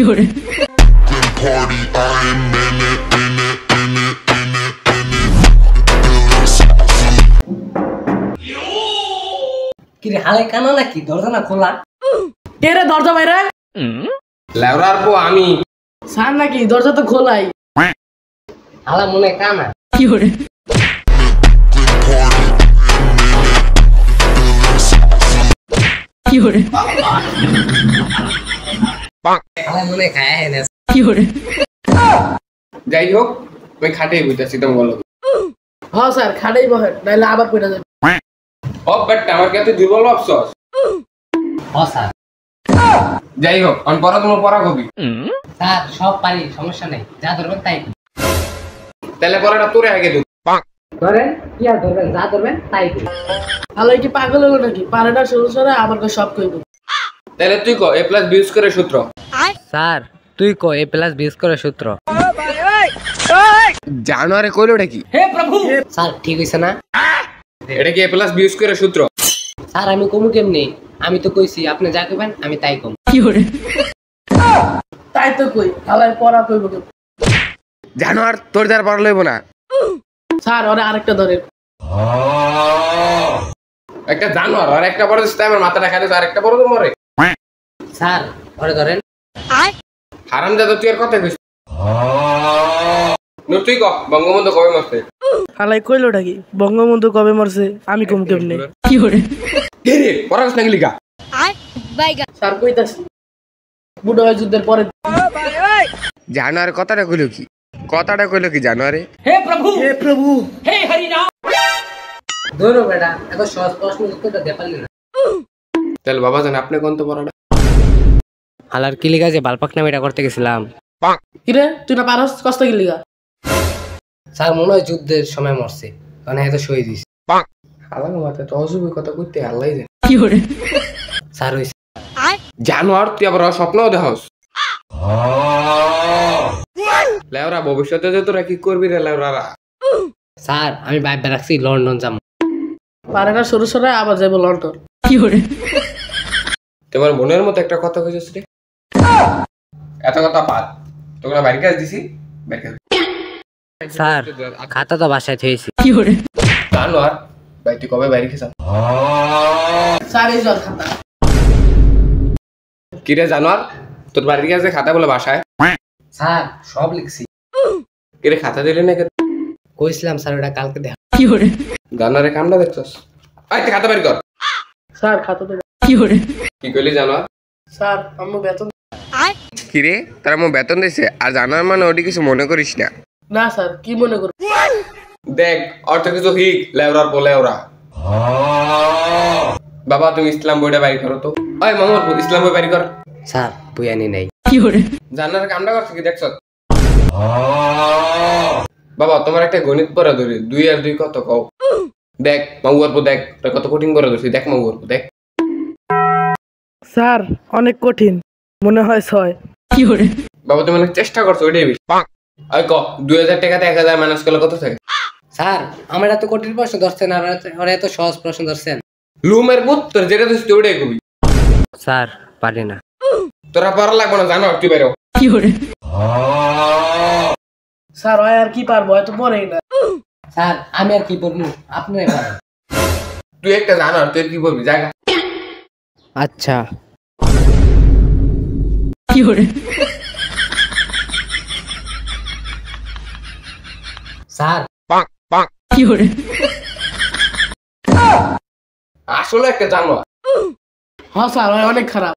কিরে হালে কানা নাকি দরজা না খোলা? কে রে দরজা বাইরে? লেওরার পো আমি। স্যার নাকি দরজা তো খোলাই। হালা মনে হয় কানা। হালা মনে হয় খায় না। যাই হোক ওই খাটেই বুঝতেছি তুমি বলো। হ্যাঁ স্যার খাটেই বহে নাইলে আবার পড়ে যাবে। ও বাট আমার কাছে দুর্বল অফসোস। হ্যাঁ স্যার। যাই হোক আমি পড়া তোমার পড়া কবি। স্যার সব পারি সমস্যা নাই যা ধরবেন তাই তাহলে পড়াটা তোরে আগে দেব। ধরেন কি আর ধরবেন যা ধরবেন তাই হালাই কি পাগল হলো নাকি? পারে না শুরু সরে আবার সব কইব। তাহলে তুই ক a + b স্কয়ারের সূত্র। স্যার তুই কো a + b স্কয়ারের সূত্র। জানুয়ারি কইলোটা কি? হে প্রভু স্যার ঠিক হইছে না? এটা কি a + b স্কয়ারের সূত্র? স্যার আমি কমু কেমনে? আমি তো কইছি আপনি যা কইবেন আমি তাই কম। তাই তো কই হালাই পড়া কইব কে? জানুয়ার তোর দ্বার পড়া লইব না। স্যার ওরে আরেকটা ধরে। একটা জানুয়ার আর একটা বড় দিতে আমার মাথাটা খাইতে আর একটা বড় তো মরে। স্যার ওরে ধরেন। হারামজাদা তুই আর কথা কইছিস। তুই ক বঙ্গবন্ধু কবে মরছে? হালাই কইলোটা কি? বঙ্গবন্ধু কবে মরছে আমি কম কেমনে? কে রে পড়াস না লিখা? স্যার কইতাছি বুড়ো হয় যুদ্ধের পরে। জানুয়ারি কথাটা কইলো কি? কথাটা কইলো কি জানুয়ারি? হে প্রভু হে প্রভু হে হরি নাম। ধরো বেটা এত সহজ প্রশ্ন উত্তরটা দে পারলি না। তাহলে বাবা জান আপনি কোন তো পড়াটা? হালার কি লিগা যে বালপাক নামে এটা করতে গেছিলাম। কি রে তুই না পারস কষ্ট কি লিগা? স্যার মনে হয় যুদ্ধের সময় মরছে মানে এত শহীদ দিস। হালার মাথায় তো অসুবি কথা কইতে আল্লাহই জানে। স্যার হইছে জানুয়ার তুই আবার স্বপ্নও দেখাস। লেওরা ভবিষ্যতে যে তোরা কি করবি রে লেওরারা? স্যার আমি ভাইবা রাখছি লন্ডন যাবো। পারে না শুরু সরে আবার যাবো লন্ডন। তোমার মনের মতো একটা কথা কইছিস রে। এত কথা পার তোরা বাইরে কাজ দিছি বাইরে কাজ। স্যার খাতা তো বাসায় থইছি। জানুয়ার ভাই তুই কবে বাইরে গেছিস? স্যার এই জল খাতা। কি রে জানুয়ার তোর বাড়ির কাছে খাতা বলে বাসায়? স্যার সব লিখছি। কি রে খাতা দিলি না? কইছিলাম স্যার ওটা কালকে দেখা। জানুয়ারে কামটা দেখছস? আই তুই খাতা বের কর। স্যার খাতা তো কি কইলি জানুয়ার? স্যার আম্মু বেতন। কি রে তারা মো বেতন দিছে আর জানুয়ার মানে ওটি কিছু মনে করিস না। না স্যার কি মনে করব? দেখ অর্থ কিছু হিক লেওরার বলে ওরা। বাবা তুমি ইসলাম বইটা বাইর করো তো। ওই মামুর ইসলাম বই বাইর কর। স্যার বই আনি নাই। জানার কামটা করছে কি দেখছ? বাবা তোমার একটা গণিত পড়া ধরি 2 আর 2 কত কও? দেখ মাউয়ার পো দেখ কত কঠিন করে ধরছি দেখ মাউয়ার পো দেখ। স্যার অনেক কঠিন মনে হয় 6। বাবা তুমি অনেক চেষ্টা করছো ওইটাই বেশি। ওই ক 2000 টাকাতে 1000 মাইনাস করলে কত থাকে? স্যার আমার এত কঠিন প্রশ্ন ধরছেন আর ওরা এত সহজ প্রশ্ন ধরছেন। লুমের পুত তোর যেটা তুই ওইটাই কবি। স্যার পারি না। তোরা পড়া লাগবে না জানো তুই বেরো। স্যার ওই আর কি পারবো এত পড়েই না। স্যার আমি আর কি বলবো আপনি পারেন। তুই একটা জানো তুই কি বলবি জায়গা। আচ্ছা স্যার আসলে একটা জানো। হ্যাঁ স্যার অনেক খারাপ।